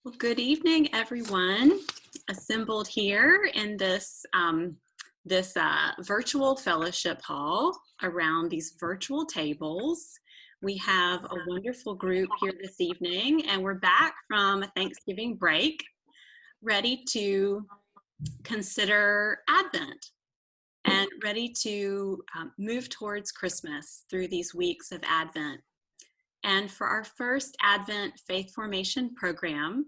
Well, good evening, everyone assembled here in this virtual fellowship hall around these virtual tables. We have a wonderful group here this evening, and we're back from a Thanksgiving break, ready to consider Advent and ready to move towards Christmas through these weeks of Advent. And for our first Advent Faith Formation program,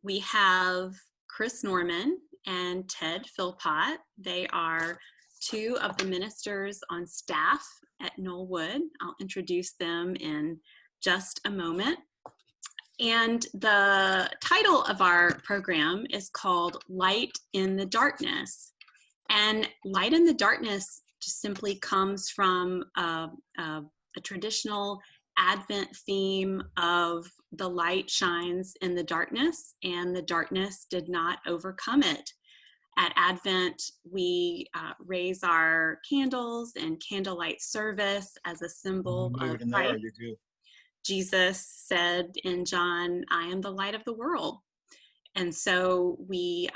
we have Chris Norman and Ted Philpott. They are two of the ministers on staff at Knollwood. I'll introduce them in just a moment. And the title of our program is called Light in the Darkness. And light in the darkness just simply comes from a traditional Advent theme of the light shines in the darkness, and the darkness did not overcome it. At Advent, we raise our candles and candlelight service as a symbol of light. Jesus said in John, "I am the light of the world," and so we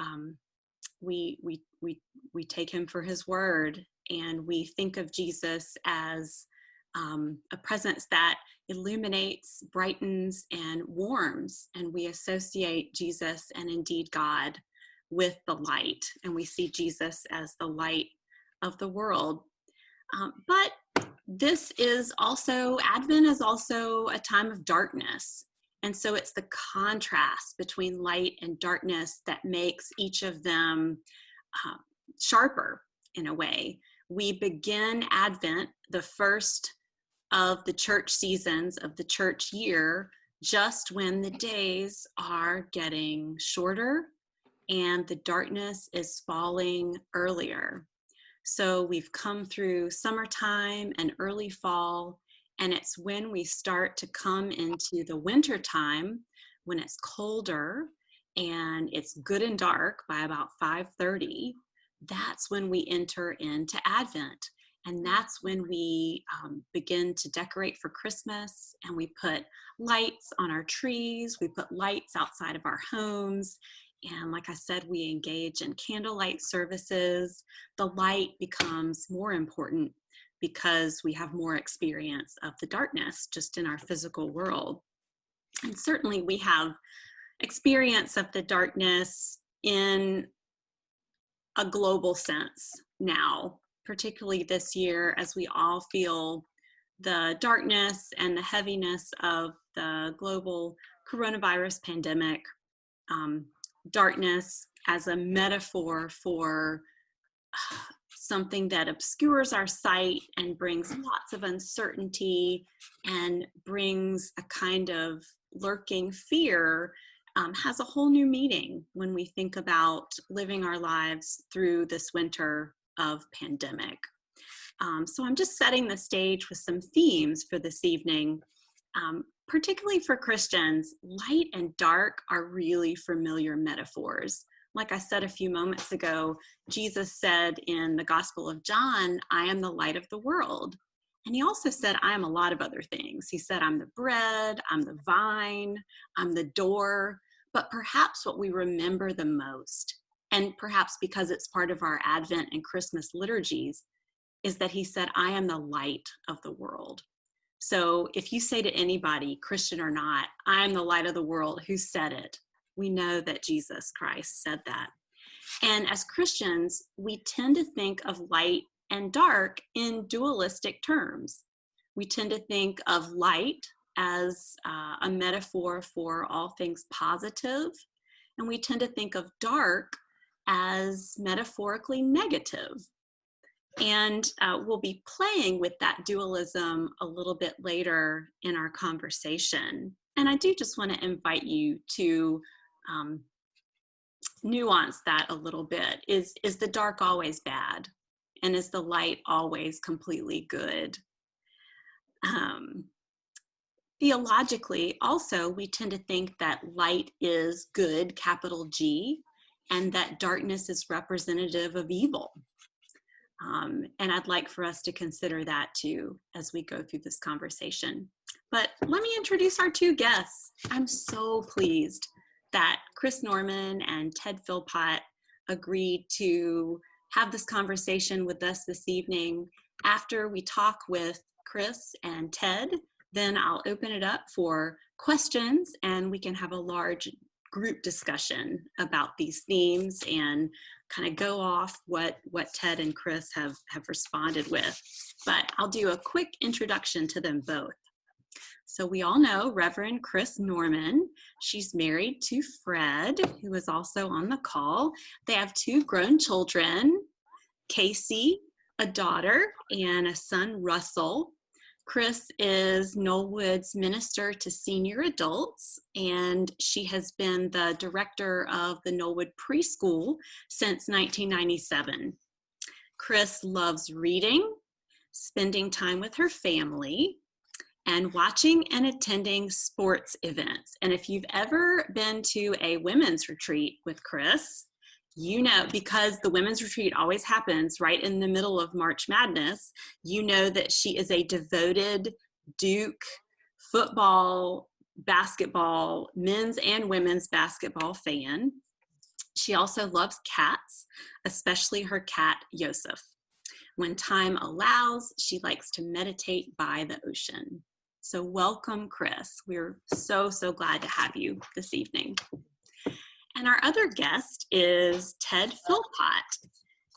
take him for his word, and we think of Jesus as a presence that illuminates, brightens, and warms, and we associate Jesus and indeed God with the light, and we see Jesus as the light of the world. But this is also, Advent is also a time of darkness, and so it's the contrast between light and darkness that makes each of them sharper in a way. We begin Advent, the first of the church seasons of the church year, just when the days are getting shorter and the darkness is falling earlier. So we've come through summertime and early fall, and it's when we start to come into the winter time, when it's colder and it's good and dark by about 5:30. That's when we enter into Advent. And that's when we begin to decorate for Christmas, and we put lights on our trees, we put lights outside of our homes, and like I said, we engage in candlelight services. The light becomes more important because we have more experience of the darkness just in our physical world. And certainly we have experience of the darkness in a global sense now, particularly this year, as we all feel the darkness and the heaviness of the global coronavirus pandemic. Darkness as a metaphor for something that obscures our sight and brings lots of uncertainty and brings a kind of lurking fear, has a whole new meaning when we think about living our lives through this winter of pandemic. So I'm just setting the stage with some themes for this evening. Particularly for Christians, light and dark are really familiar metaphors. Like I said a few moments ago, Jesus said in the Gospel of John, "I am the light of the world." And he also said, "I am a lot of other things." He said, "I'm the bread, I'm the vine, I'm the door." But perhaps what we remember the most, and perhaps because it's part of our Advent and Christmas liturgies, is that he said, "I am the light of the world." So if you say to anybody, Christian or not, "I am the light of the world," who said it? We know that Jesus Christ said that. And as Christians, we tend to think of light and dark in dualistic terms. We tend to think of light as a metaphor for all things positive, and we tend to think of dark as metaphorically negative. And we'll be playing with that dualism a little bit later in our conversation. And I do just want to invite you to nuance that a little bit. Is the dark always bad? And is the light always completely good? Theologically, also, we tend to think that light is good, capital G, and that darkness is representative of evil. And I'd like for us to consider that too as we go through this conversation. But let me introduce our two guests. I'm so pleased that Chris Norman and Ted Philpott agreed to have this conversation with us this evening. After we talk with Chris and Ted, then I'll open it up for questions and we can have a large group discussion about these themes and kind of go off what Ted and Chris have responded with. But I'll do a quick introduction to them both. So we all know Reverend Chris Norman. She's married to Fred, who is also on the call. They have 2 grown children, Casey, a daughter, and a son, Russell. Chris is Knollwood's minister to senior adults, and she has been the director of the Knollwood Preschool since 1997. Chris loves reading, spending time with her family, and watching and attending sports events. And if you've ever been to a women's retreat with Chris, you know, because the women's retreat always happens right in the middle of March Madness, you know that she is a devoted Duke football, basketball, men's and women's basketball fan. She also loves cats, especially her cat, Yosef. When time allows, she likes to meditate by the ocean. So welcome, Chris. We're so glad to have you this evening. And our other guest is Ted Philpott.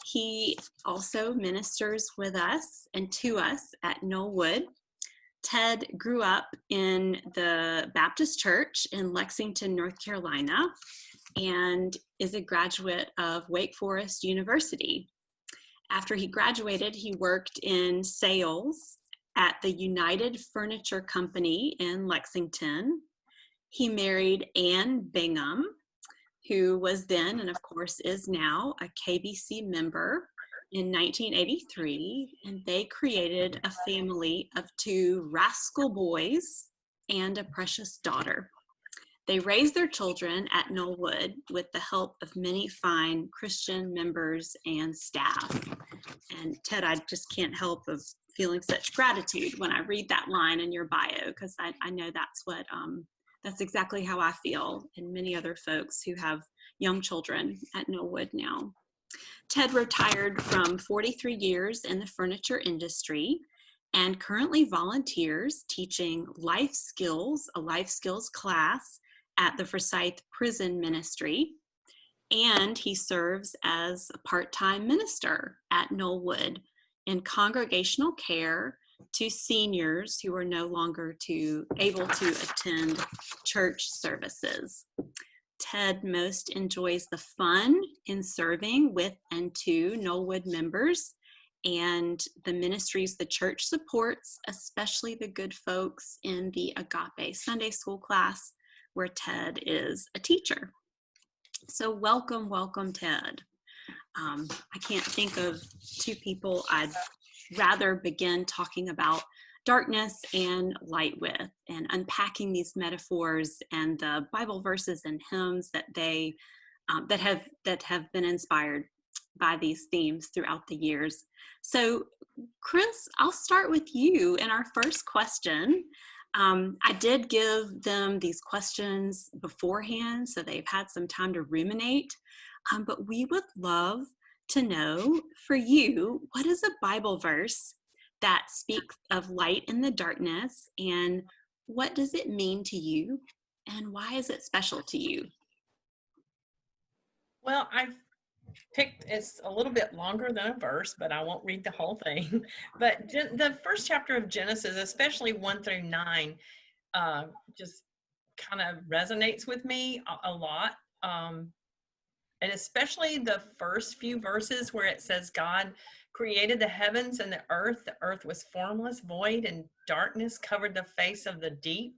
He also ministers with us and to us at Knollwood. Ted grew up in the Baptist Church in Lexington, North Carolina, and is a graduate of Wake Forest University. After he graduated, he worked in sales at the United Furniture Company in Lexington. He married Ann Bingham, who was then, and of course is now, a KBC member in 1983, and they created a family of 2 rascal boys and a precious daughter. They raised their children at Knollwood with the help of many fine Christian members and staff. And Ted, I just can't help of feeling such gratitude when I read that line in your bio, because I know that's exactly how I feel, and many other folks who have young children at Knollwood now. Ted retired from 43 years in the furniture industry and currently volunteers teaching life skills, a life skills class at the Forsyth Prison Ministry. And he serves as a part-time minister at Knollwood in congregational care to seniors who are no longer able to attend church services. Ted most enjoys the fun in serving with and to Knollwood members and the ministries the church supports, especially the good folks in the Agape Sunday School class where Ted is a teacher. So welcome, Ted. I can't think of 2 people I'd rather begin talking about darkness and light with, and unpacking these metaphors and the Bible verses and hymns that have been inspired by these themes throughout the years. So Chris, I'll start with you in our first question. I did give them these questions beforehand, so they've had some time to ruminate, but we would love to know, for you, what is a Bible verse that speaks of light in the darkness, and what does it mean to you, and why is it special to you? Well, I've picked, it's a little bit longer than a verse, but I won't read the whole thing. But the first chapter of Genesis, especially 1 through 9, just kind of resonates with me a lot. And especially the first few verses where it says God created the heavens and the earth. The earth was formless, void, and darkness covered the face of the deep,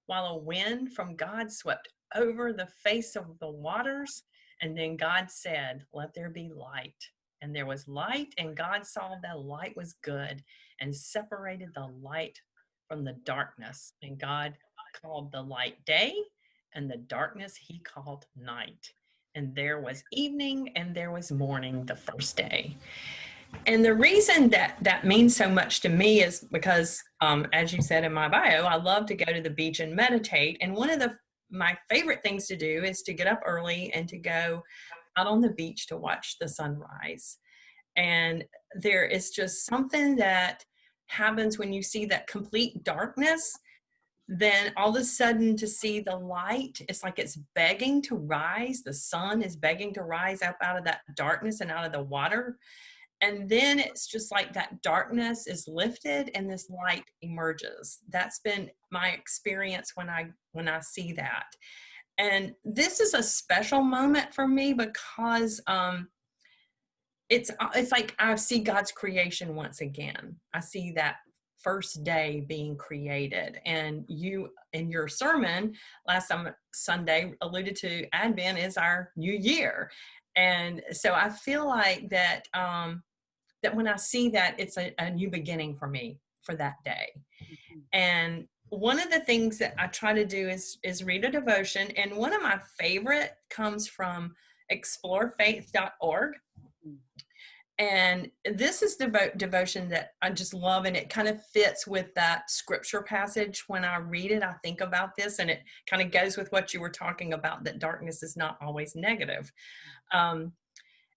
while a wind from God swept over the face of the waters. And then God said, "Let there be light." And there was light, and God saw that light was good and separated the light from the darkness. And God called the light day, and the darkness he called night. And there was evening and there was morning the first day. And the reason that means so much to me is because, as you said in my bio, I love to go to the beach and meditate. And one of the my favorite things to do is to get up early and to go out on the beach to watch the sunrise. And there is just something that happens when you see that complete darkness. Then all of a sudden to see the light, it's like it's begging to rise. The sun is begging to rise up out of that darkness and out of the water. And then it's just like that darkness is lifted and this light emerges. That's been my experience when I see that. And this is a special moment for me because it's like I see God's creation once again. I see that first day being created. And you, in your sermon last Sunday, alluded to Advent is our new year. And so I feel like that that when I see that, it's a new beginning for me for that day. Mm-hmm. And one of the things that I try to do is read a devotion. And one of my favorite comes from explorefaith.org. And this is the devotion that I just love, and it kind of fits with that scripture passage. When I read it, I think about this, and it kind of goes with what you were talking about, that darkness is not always negative.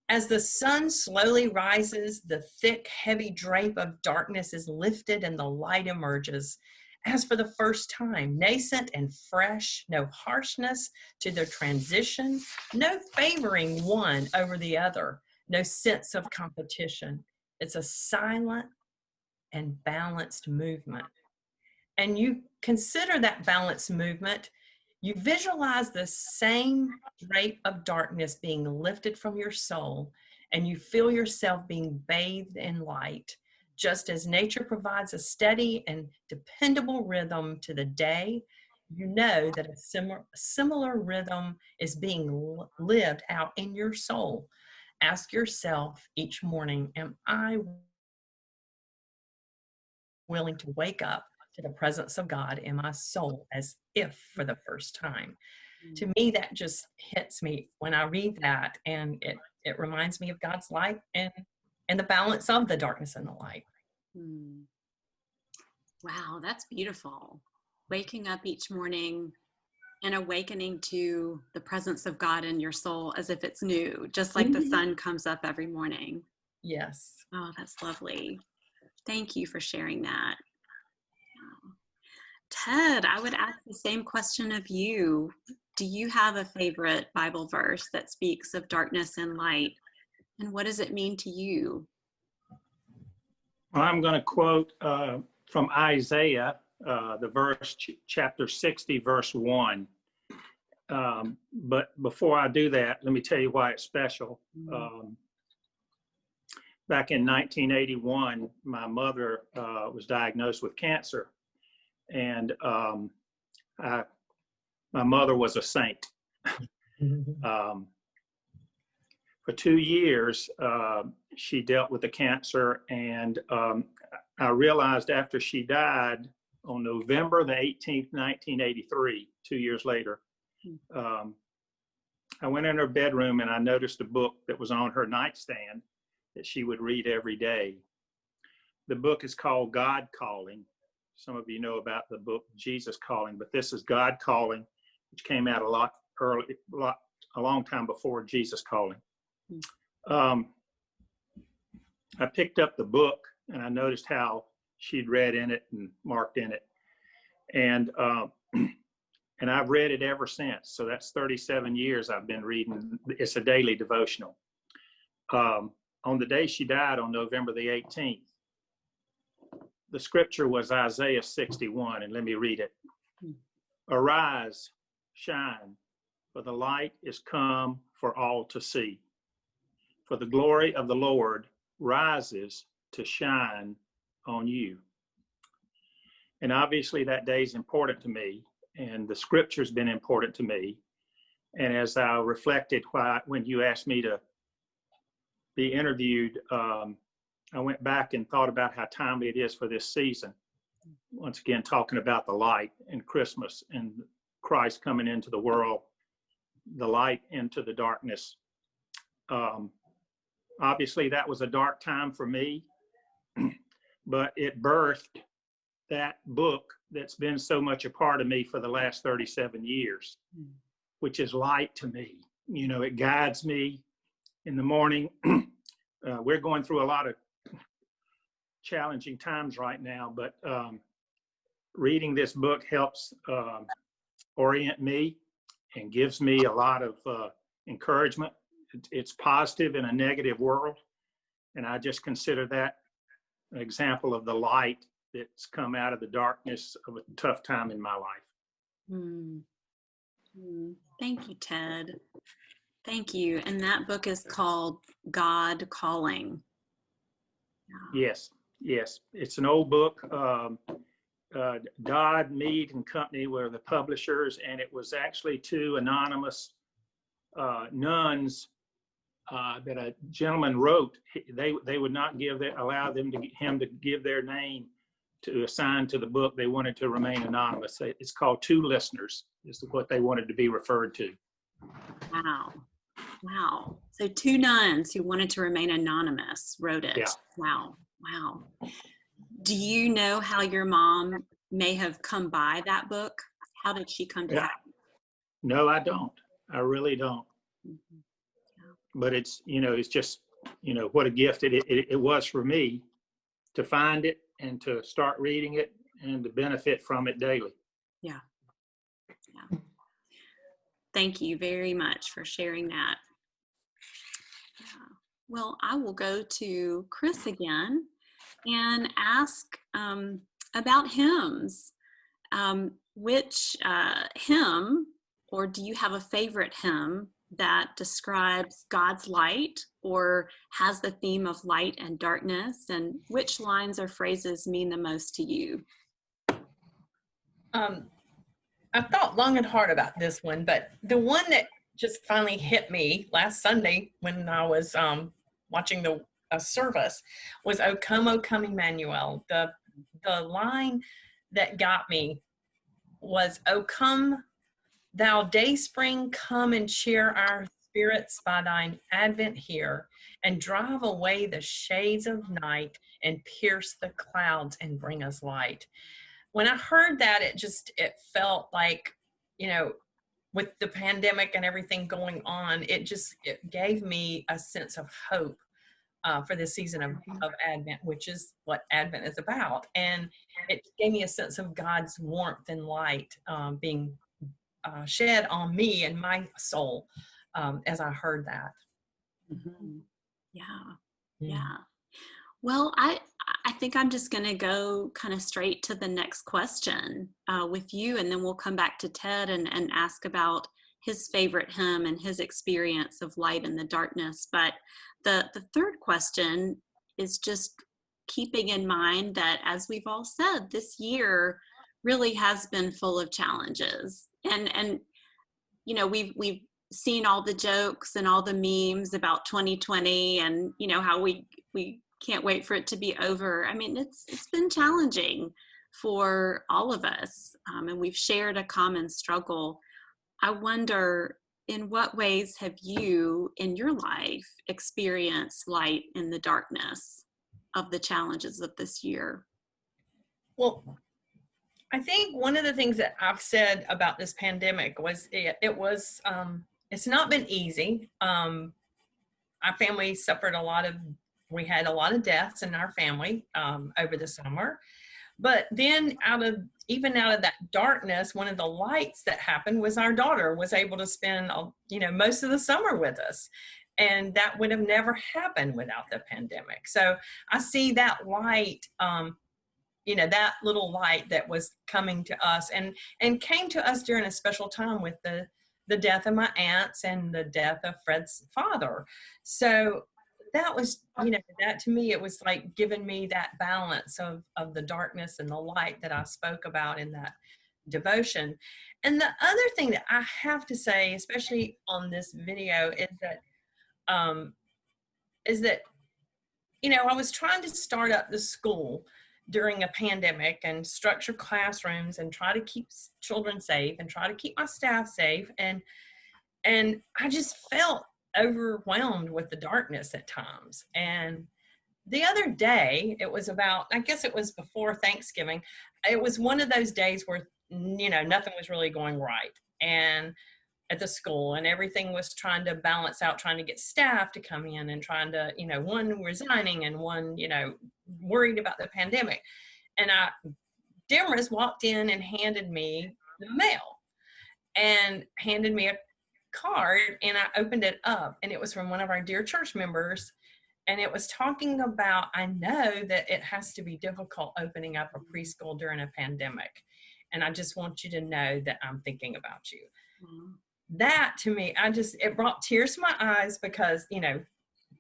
As the sun slowly rises, the thick, heavy drape of darkness is lifted and the light emerges. As for the first time, nascent and fresh, no harshness to the transition, no favoring one over the other. No sense of competition. It's a silent and balanced movement. And you consider that balanced movement, you visualize the same drape of darkness being lifted from your soul, and you feel yourself being bathed in light. Just as nature provides a steady and dependable rhythm to the day, you know that a similar rhythm is being lived out in your soul. Ask yourself each morning, am I willing to wake up to the presence of God in my soul as if for the first time? To me, that just hits me when I read that, and it reminds me of God's light and the balance of the darkness and the light. Wow, that's beautiful. Waking up each morning and awakening to the presence of God in your soul as if it's new, just like the sun comes up every morning. Yes. Oh, that's lovely. Thank you for sharing that. Ted, I would ask the same question of you. Do you have a favorite Bible verse that speaks of darkness and light? And what does it mean to you? Well, I'm going to quote from Isaiah, the verse, chapter 60, verse 1. But before I do that, let me tell you why it's special. Back in 1981, my mother was diagnosed with cancer, and my mother was a saint. For 2 years, she dealt with the cancer, and I realized after she died on November the 18th, 1983, 2 years later, I went in her bedroom and I noticed a book that was on her nightstand that she would read every day. The book is called God Calling. Some of you know about the book Jesus Calling, but this is God Calling, which came out a long time before Jesus Calling. I picked up the book and I noticed how she'd read in it and marked in it. And I've read it ever since. So that's 37 years I've been reading. It's a daily devotional. On the day she died, on November the 18th, the scripture was Isaiah 61, and let me read it. Arise, shine, for the light is come for all to see. For the glory of the Lord rises to shine on you. And obviously that day is important to me, and the scripture's been important to me. And as I reflected when you asked me to be interviewed, I went back and thought about how timely it is for this season. Once again, talking about the light and Christmas and Christ coming into the world, the light into the darkness. Obviously, that was a dark time for me, but it birthed that book that's been so much a part of me for the last 37 years, which is light to me. You know, it guides me in the morning. We're going through a lot of challenging times right now, but reading this book helps orient me and gives me a lot of encouragement. It's positive in a negative world, and I just consider that an example of the light that's come out of the darkness of a tough time in my life. Thank you, Ted. Thank you. And that book is called God Calling. Yes. It's an old book. Dodd, Mead and Company were the publishers, and it was actually two anonymous nuns that a gentleman wrote. They would not allow him to give their name to assign to the book. They wanted to remain anonymous. It's called Two Listeners, is what they wanted to be referred to. Wow. So two nuns who wanted to remain anonymous wrote it. Yeah. Wow. Do you know how your mom may have come by that book? How did she come to that? No, I don't. I really don't. Mm-hmm. Yeah. But it's, it's just, what a gift it was for me to find it and to start reading it and to benefit from it daily. Yeah. Thank you very much for sharing that. Yeah. Well, I will go to Chris again and ask about hymns. Which hymn, or do you have a favorite hymn that describes God's light or has the theme of light and darkness? And which lines or phrases mean the most to you? I thought long and hard about this one, but the one that just finally hit me last Sunday when I was watching the service was "O Come, Emmanuel." The line that got me was, "O come, thou dayspring, come and cheer our spirits by thine advent here, and drive away the shades of night, and pierce the clouds and bring us light." When I heard that, it felt like, with the pandemic and everything going on, it gave me a sense of hope for this season of Advent, which is what Advent is about. And it gave me a sense of God's warmth and light being shed on me and my soul as I heard that. Mm-hmm. Yeah. Well, I think I'm just going to go kind of straight to the next question with you, and then we'll come back to Ted and ask about his favorite hymn and his experience of light in the darkness. But the third question is just keeping in mind that, as we've all said, this year really has been full of challenges. And we've seen all the jokes and all the memes about 2020 and, how we can't wait for it to be over. I mean, it's been challenging for all of us, and we've shared a common struggle. I wonder, in what ways have you in your life experienced light in the darkness of the challenges of this year? Well, I think one of the things that I've said about this pandemic was it's not been easy. Our family suffered we had a lot of deaths in our family over the summer. But then out of that darkness, one of the lights that happened was our daughter was able to spend, most of the summer with us. And that would have never happened without the pandemic. So I see that light, that little light that was coming to us and came to us during a special time with the death of my aunts and the death of Fred's father. So that was, that to me, it was like giving me that balance of the darkness and the light that I spoke about in that devotion. And the other thing that I have to say, especially on this video, is that, I was trying to start up the school during a pandemic and structure classrooms and try to keep children safe and try to keep my staff safe. And I just felt overwhelmed with the darkness at times. And the other day, it was about, I guess it was before Thanksgiving. It was one of those days where, nothing was really going right. And at the school, and everything was trying to balance out, trying to get staff to come in and trying to, one resigning and one, worried about the pandemic. And Demers walked in and handed me the mail and handed me a card, and I opened it up, and it was from one of our dear church members. And it was talking about, I know that it has to be difficult opening up a preschool during a pandemic. And I just want you to know that I'm thinking about you. Mm-hmm. That to me, it brought tears to my eyes, because,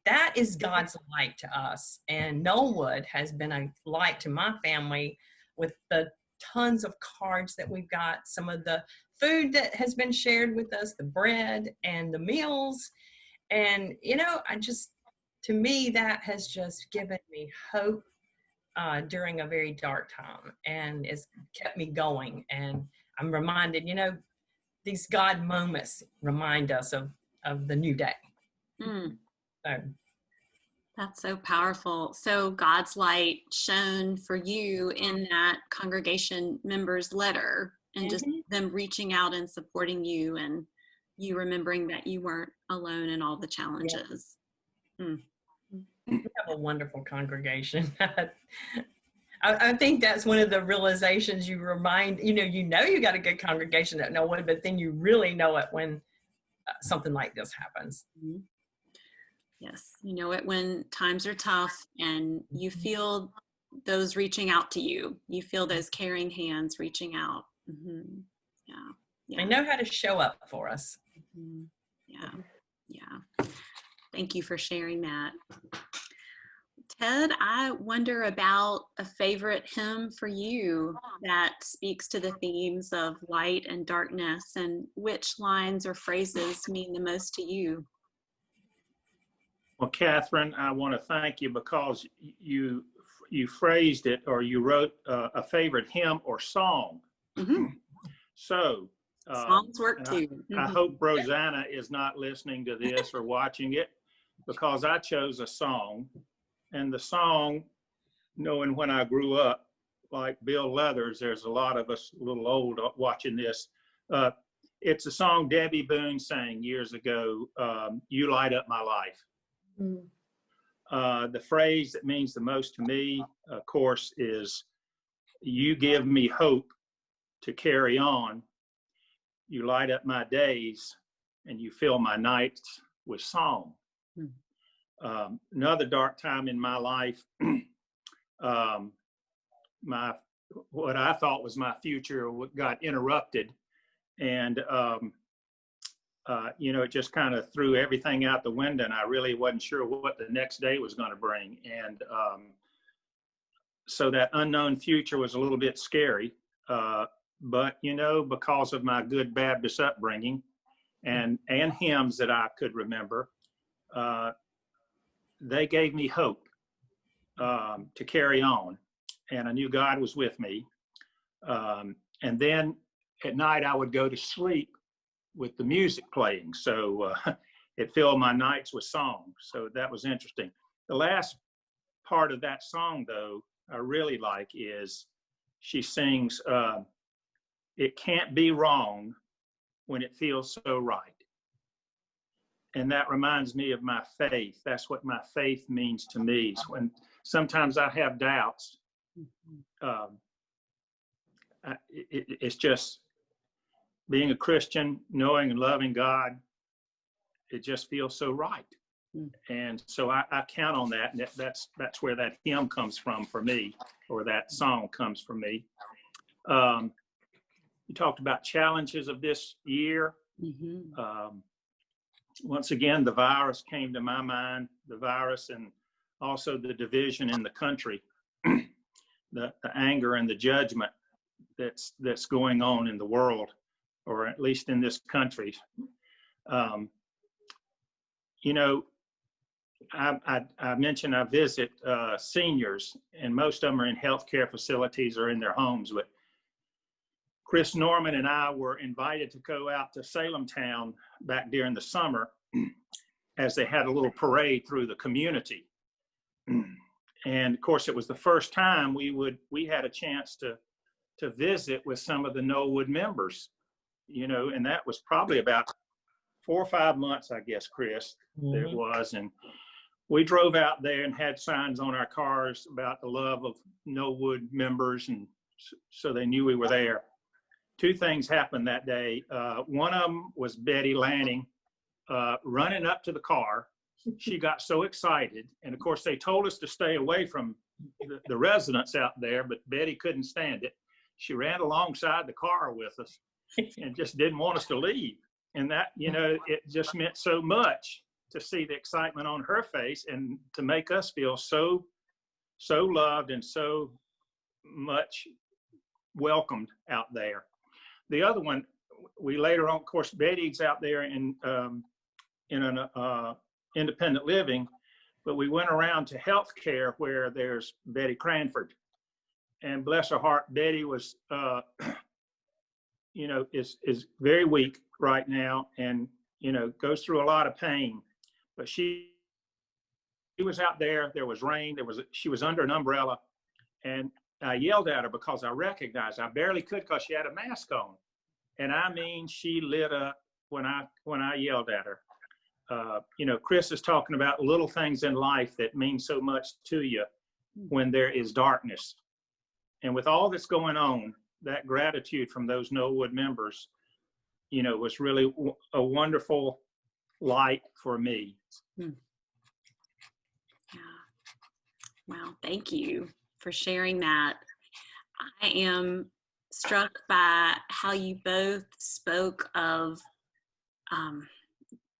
that is God's light to us. And Knollwood has been a light to my family with the tons of cards that we've got, some of the food that has been shared with us, the bread and the meals. And, to me, that has just given me hope during a very dark time, and it's kept me going. And I'm reminded, these God moments remind us of the new day. Mm. So. That's so powerful. So God's light shone for you in that congregation member's letter, and just them reaching out and supporting you, and you remembering that you weren't alone in all the challenges. Yeah. We have a wonderful congregation. I think that's one of the realizations you remind, you got a good congregation at Knollwood, but then you really know it when something like this happens. Mm-hmm. Yes, you know it when times are tough and you feel those reaching out to you. You feel those caring hands reaching out. Mm-hmm. Yeah. They know how to show up for us. Mm-hmm. Yeah. Thank you for sharing that. Ted, I wonder about a favorite hymn for you that speaks to the themes of light and darkness, and which lines or phrases mean the most to you. Well, Catherine, I want to thank you, because you phrased it, or you wrote a favorite hymn or song. Mm-hmm. So songs work too. I hope Rosanna is not listening to this or watching it, because I chose a song, and the song, knowing when I grew up, like Bill Leathers, there's a lot of us a little old watching this. It's a song Debbie Boone sang years ago, You Light Up My Life. The phrase that means the most to me, of course, is you give me hope to carry on. You light up my days, and you fill my nights with song. Another dark time in my life, what I thought was my future got interrupted, and it just kind of threw everything out the window, and I really wasn't sure what the next day was going to bring. And so that unknown future was a little bit scary. But, because of my good Baptist upbringing and hymns that I could remember, they gave me hope to carry on. And I knew God was with me. And then at night I would go to sleep with the music playing. So it filled my nights with song. So that was interesting. The last part of that song, though, I really like is she sings, it can't be wrong when it feels so right. And that reminds me of my faith. That's what my faith means to me. It's when sometimes I have doubts, it's just being a Christian, knowing and loving God, it just feels so right. And so I count on that, and that's where that hymn comes from for me, or that song comes from me. You talked about challenges of this year. Once again, the virus came to my mind, the virus, and also the division in the country, the anger and the judgment that's going on in the world, or at least in this country. I mentioned I visit seniors, and most of them are in healthcare facilities or in their homes. But Chris Norman and I were invited to go out to Salem Town back during the summer, as they had a little parade through the community. And of course, it was the first time we had a chance to visit with some of the Knollwood members, you know, and that was probably about 4 or 5 months, I guess, Chris, that it was. And we drove out there and had signs on our cars about the love of Knollwood members, and so they knew we were there. 2 things happened that day. One of them was Betty Lanning running up to the car. She got so excited. And of course, they told us to stay away from the residents out there, but Betty couldn't stand it. She ran alongside the car with us and just didn't want us to leave. And that, you know, it just meant so much to see the excitement on her face and to make us feel so loved and so much welcomed out there. The other one, we later on, of course, Betty's out there in an independent living, but we went around to healthcare where there's Betty Cranford. And bless her heart, Betty was, you know, is very weak right now, and, you know, goes through a lot of pain. But she was out there. There was rain. She was under an umbrella, and I yelled at her because I recognized I barely could because she had a mask on, and I mean, she lit up when I yelled at her. You know, Chris is talking about little things in life that mean so much to you when there is darkness. And with all that's going on, that gratitude from those Knollwood members, you know, was really a wonderful light for me. Yeah. Wow, thank you for sharing that. I am struck by how you both spoke of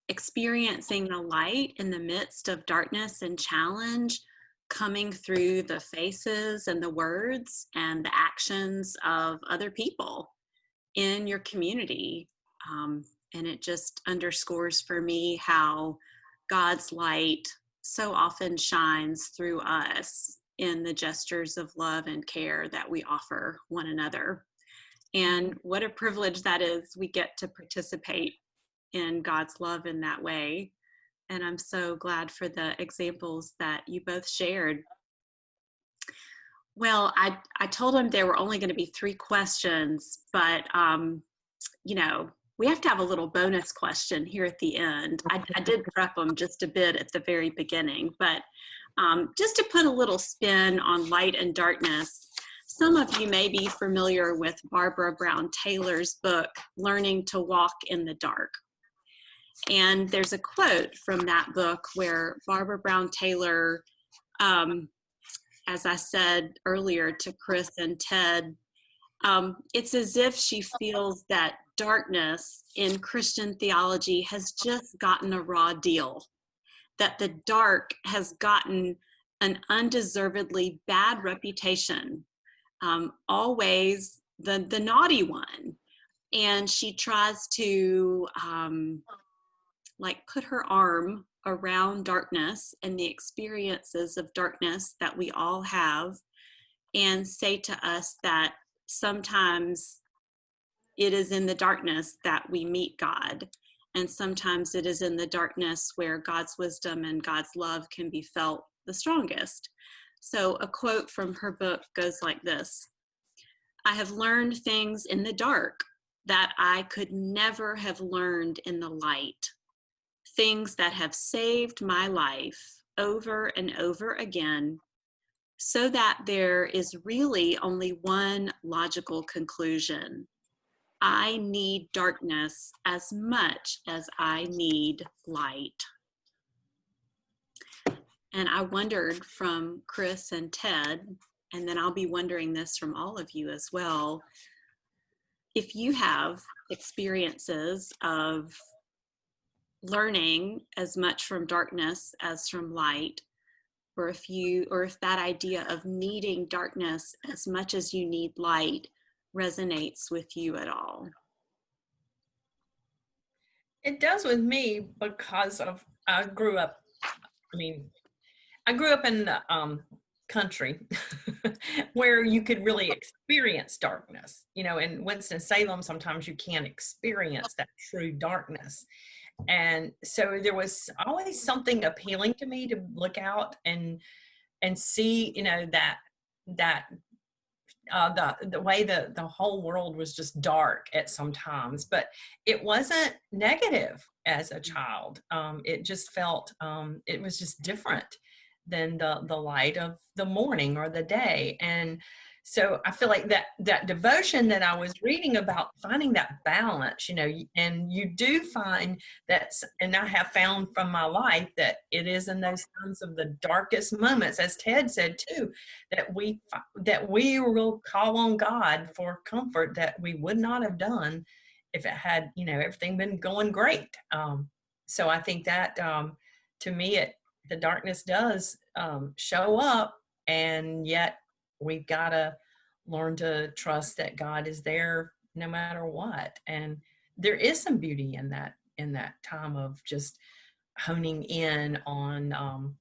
experiencing the light in the midst of darkness and challenge, coming through the faces and the words and the actions of other people in your community. And it just underscores for me how God's light so often shines through us in the gestures of love and care that we offer one another. And what a privilege that is. We get to participate in God's love in that way. And I'm so glad for the examples that you both shared. Well, I told him there were only going to be 3 questions, but, you know, we have to have a little bonus question here at the end. I did prep them just a bit at the very beginning, but just to put a little spin on light and darkness, some of you may be familiar with Barbara Brown Taylor's book, Learning to Walk in the Dark. And there's a quote from that book where Barbara Brown Taylor, as I said earlier to Chris and Ted, it's as if she feels that darkness in Christian theology has just gotten a raw deal, that the dark has gotten an undeservedly bad reputation, always the naughty one. And she tries to like put her arm around darkness and the experiences of darkness that we all have, and say to us that sometimes it is in the darkness that we meet God, and sometimes it is in the darkness where God's wisdom and God's love can be felt the strongest. So a quote from her book goes like this: "I have learned things in the dark that I could never have learned in the light. Things that have saved my life over and over again, so that there is really only one logical conclusion. I need darkness as much as I need light." And I wondered from Chris and Ted, and then I'll be wondering this from all of you as well, if you have experiences of learning as much from darkness as from light, or if that idea of needing darkness as much as you need light resonates with you at all. It does with me because I grew up in the country where you could really experience darkness. You know, in Winston-Salem, sometimes you can't experience that true darkness. And so there was always something appealing to me to look out and and see, that the way the whole world was just dark at some times, but it wasn't negative as a child. It just felt, it was just different than the light of the morning or the day. And so I feel like that devotion that I was reading about, finding that balance, and you do find that, and I have found from my life that it is in those times of the darkest moments, as Ted said too, that we will call on God for comfort that we would not have done if it had, everything been going great. So I think that, to me, the darkness does show up, and yet we've got to learn to trust that God is there no matter what. And there is some beauty in that time of just honing in on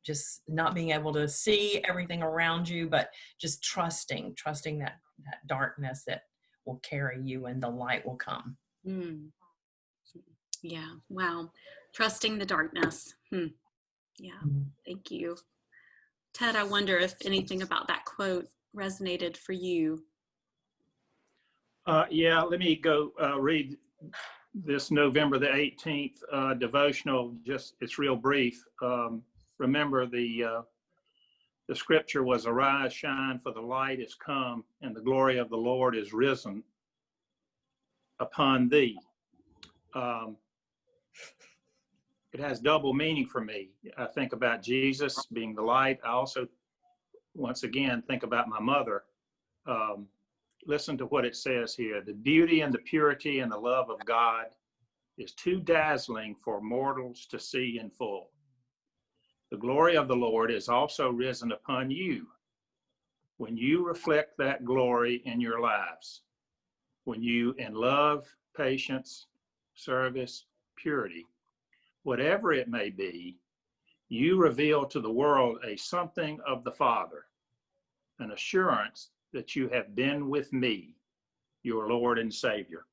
just not being able to see everything around you, but just trusting that darkness that will carry you and the light will come. Mm. Yeah. Wow. Trusting the darkness. Yeah. Thank you. Ted, I wonder if anything about that quote resonated for you. Yeah, let me go read this November the 18th devotional. It's real brief. Remember the scripture was, "Arise, shine, for the light is come, and the glory of the Lord is risen upon thee." It has double meaning for me. I think about Jesus being the light. I also, once again, think about my mother. Listen to what it says here. "The beauty and the purity and the love of God is too dazzling for mortals to see in full. The glory of the Lord is also risen upon you. When you reflect that glory in your lives, when you, in love, patience, service, purity, whatever it may be, you reveal to the world a something of the Father, an assurance that you have been with me, your Lord and Savior."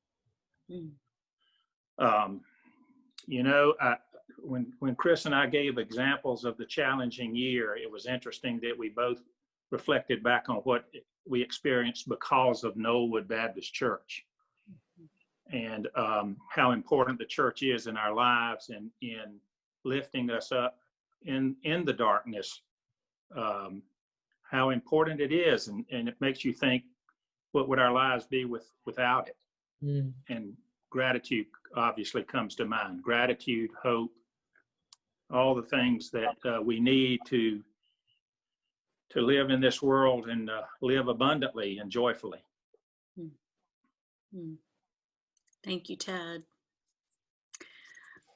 When Chris and I gave examples of the challenging year, it was interesting that we both reflected back on what we experienced because of Knollwood Baptist Church, and how important the church is in our lives and in lifting us up in the darkness. How important it is, and it makes you think, what would our lives be without it? And gratitude obviously comes to mind. Gratitude, hope, all the things that we need to live in this world and live abundantly and joyfully. Thank you, Ted.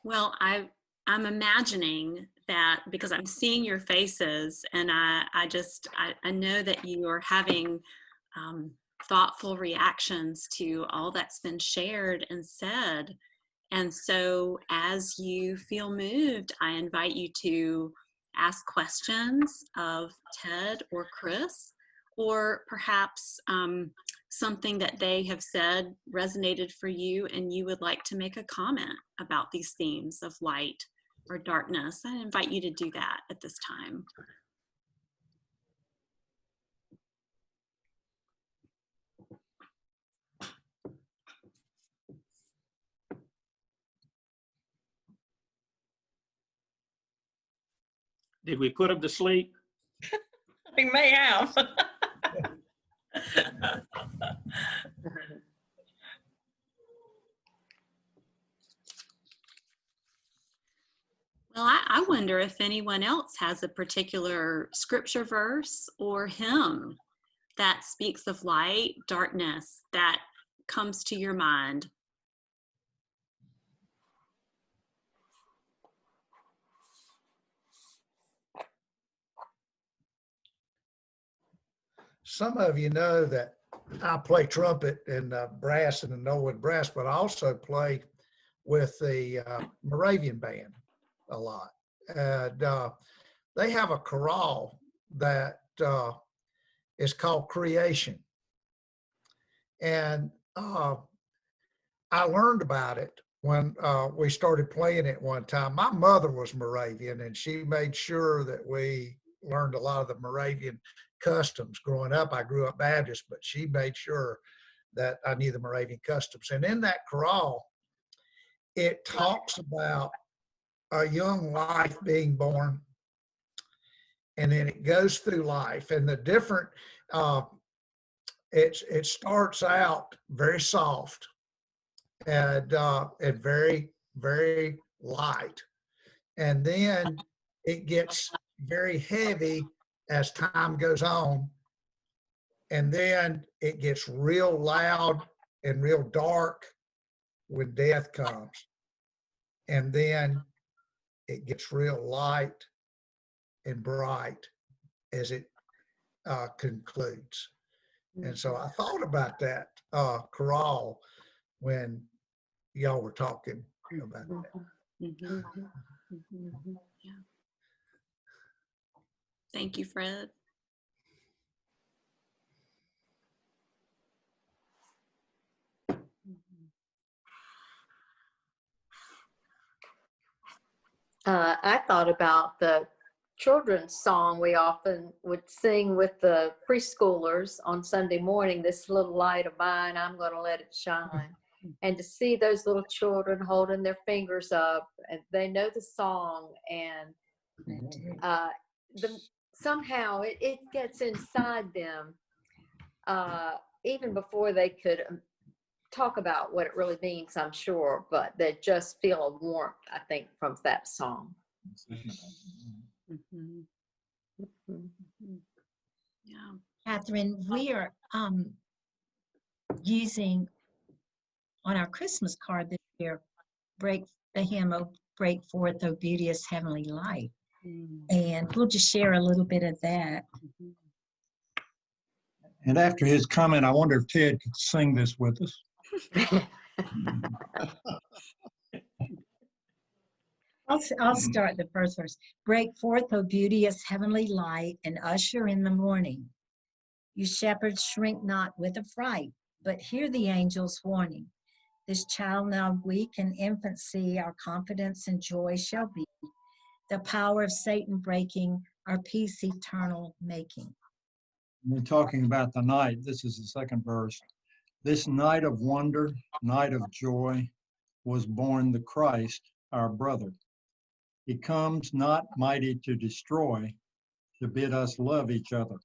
Well, I'm imagining that, because I'm seeing your faces, and I know that you are having thoughtful reactions to all that's been shared and said. And so as you feel moved, I invite you to ask questions of Ted or Chris, or perhaps something that they have said resonated for you and you would like to make a comment about these themes of light or darkness. I invite you to do that at this time. Did we put them to sleep? We may have. Well, I wonder if anyone else has a particular scripture verse or hymn that speaks of light, darkness, that comes to your mind. Some of you know that I play trumpet and brass in the Knollwood Brass, but I also play with the Moravian band a lot. And they have a chorale that is called Creation. And I learned about it when we started playing it one time. My mother was Moravian, and she made sure that we learned a lot of the Moravian customs. Growing up, I grew up Baptist, but she made sure that I knew the Moravian customs. And in that chorale, it talks about a young life being born, and then it goes through life. And the different, it starts out very soft and very, very light. And then it gets very heavy as time goes on. And then it gets real loud and real dark when death comes. And then it gets real light and bright as it concludes. And so I thought about that chorale when y'all were talking about that. Yeah. Thank you, Fred. I thought about the children's song we often would sing with the preschoolers on Sunday morning, "This little light of mine, I'm going to let it shine." And to see those little children holding their fingers up, and they know the song, and somehow it gets inside them even before they could talk about what it really means, I'm sure, but they just feel a warmth, I think, from that song. Yeah. Catherine, we are using on our Christmas card this year, the hymn, "Oh, break forth, O beauteous heavenly light." And we'll just share a little bit of that. And after his comment, I wonder if Ted could sing this with us. I'll start the first verse. "Break forth, O beauteous heavenly light, and usher in the morning. You shepherds shrink not with affright, but hear the angel's warning. This child now weak in infancy, our confidence and joy shall be. The power of Satan breaking, our peace eternal making." We're talking about the night. This is the second verse. "This night of wonder, night of joy, was born the Christ, our brother. He comes not mighty to destroy, to bid us love each other.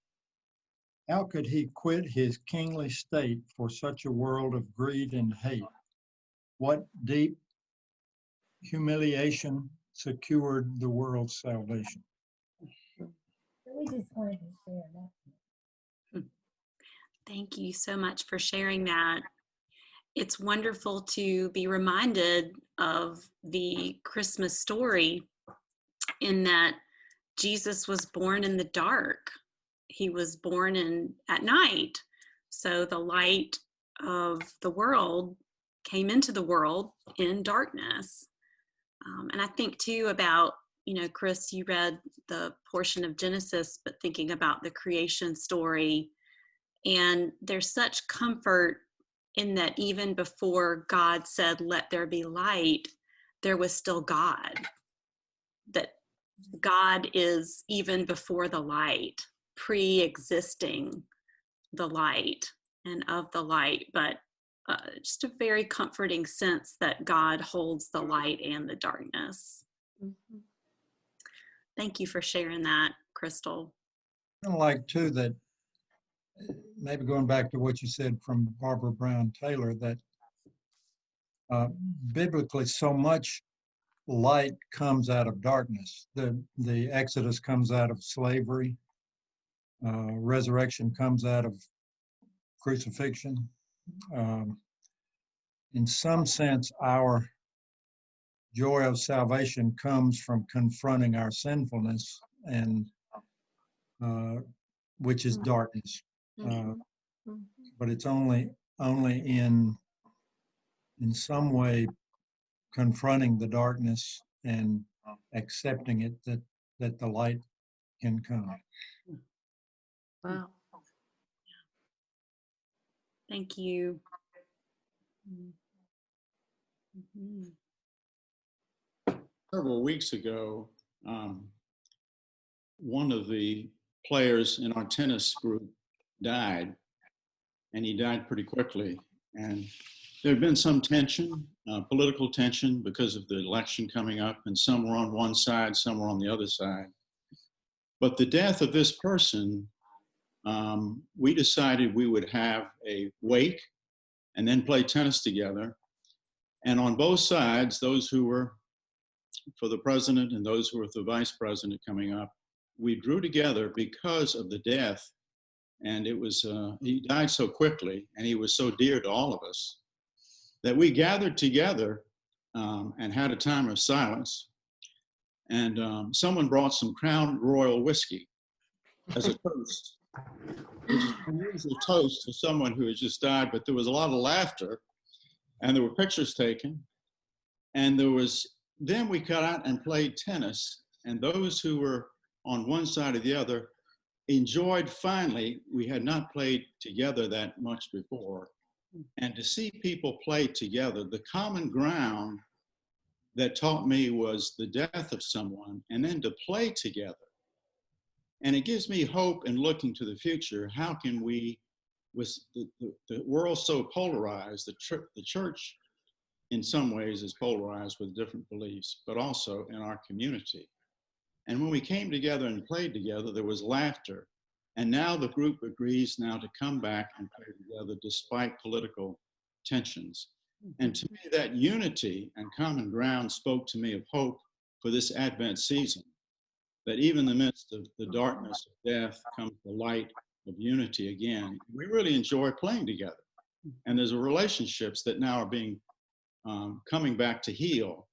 How could he quit his kingly state for such a world of greed and hate? What deep humiliation secured the world's salvation?" We just wanted to share that. Thank you so much for sharing that. It's wonderful to be reminded of the Christmas story in that Jesus was born in the dark. He was born at night. So the light of the world came into the world in darkness. And I think too about, Chris, you read the portion of Genesis, but thinking about the creation story. And there's such comfort in that even before God said, "Let there be light," there was still God. That God is even before the light, pre-existing the light and of the light, but just a very comforting sense that God holds the light and the darkness. Thank you for sharing that, Crystal. I like too that, maybe going back to what you said from Barbara Brown Taylor, that biblically so much light comes out of darkness. The Exodus comes out of slavery. Resurrection comes out of crucifixion. In some sense, our joy of salvation comes from confronting our sinfulness, and which is darkness. But it's only in some way confronting the darkness and accepting it that the light can come. Wow. Thank you. Several weeks ago, one of the players in our tennis group died, and he died pretty quickly. And there had been some tension, political tension, because of the election coming up, and some were on one side, some were on the other side. But the death of this person, we decided we would have a wake and then play tennis together. And on both sides, those who were for the president and those who were the vice president coming up, we drew together because of the death. And it was, he died so quickly, and he was so dear to all of us, that we gathered together and had a time of silence. And someone brought some Crown Royal whiskey as a toast, which is an unusual toast for someone who has just died, but there was a lot of laughter, and there were pictures taken. And then we got out and played tennis, and those who were on one side or the other enjoyed, finally, we had not played together that much before. And to see people play together, the common ground that taught me was the death of someone, and then to play together. And it gives me hope in looking to the future. How can we, with the world so polarized, the church in some ways is polarized with different beliefs, but also in our community. And when we came together and played together, there was laughter. And now the group agrees now to come back and play together despite political tensions. And to me, that unity and common ground spoke to me of hope for this Advent season, that even in the midst of the darkness of death comes the light of unity again. We really enjoy playing together. And there's relationships that now are being coming back to heal,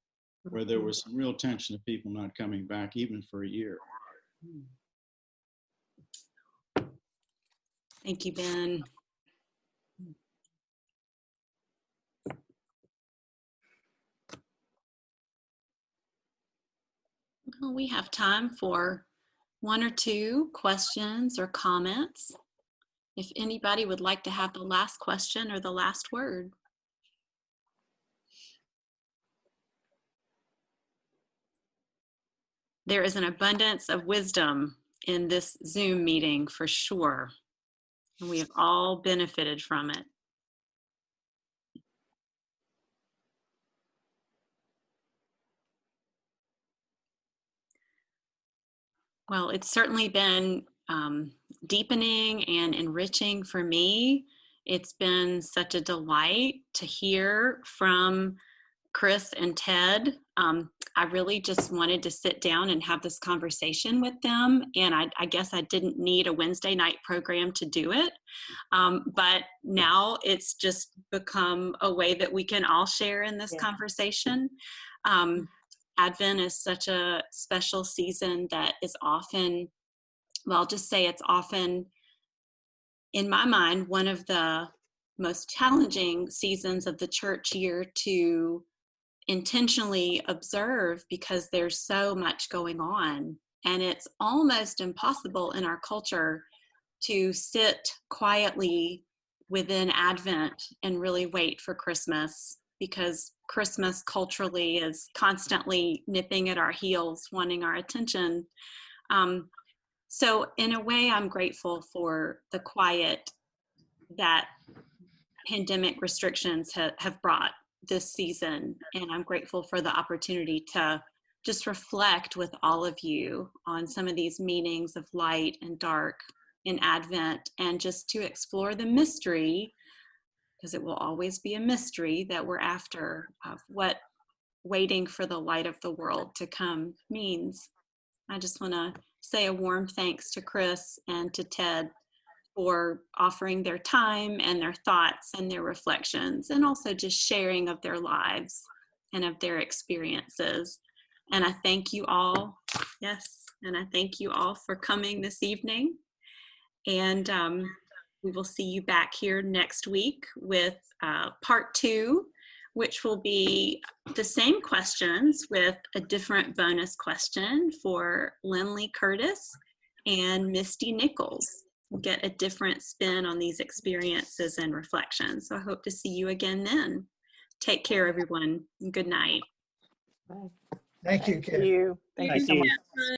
where there was some real tension of people not coming back even for a year. Thank you, Ben. Well, we have time for one or two questions or comments. If anybody would like to have the last question or the last word. There is an abundance of wisdom in this Zoom meeting for sure. And we have all benefited from it. Well, it's certainly been deepening and enriching for me. It's been such a delight to hear from Chris and Ted. I really just wanted to sit down and have this conversation with them. And I guess I didn't need a Wednesday night program to do it. But now it's just become a way that we can all share in this conversation. Advent is such a special season that is often, well, I'll just say it's often, in my mind, one of the most challenging seasons of the church year to intentionally observe, because there's so much going on. And it's almost impossible in our culture to sit quietly within Advent and really wait for Christmas, because Christmas culturally is constantly nipping at our heels, wanting our attention. So in a way, I'm grateful for the quiet that pandemic restrictions have brought this season. And I'm grateful for the opportunity to just reflect with all of you on some of these meanings of light and dark in Advent, and just to explore the mystery, because it will always be a mystery that we're after, of what waiting for the light of the world to come means. I just want to say a warm thanks to Chris and to Ted for offering their time and their thoughts and their reflections, and also just sharing of their lives and of their experiences. And I thank you all, yes, and I thank you all for coming this evening. And we will see you back here next week with part 2, which will be the same questions with a different bonus question for Lindley Curtis and Misty Nichols. We'll get a different spin on these experiences and reflections. So I hope to see you again then. Take care, everyone, and good night. Thank you, Karen. Thank you so much.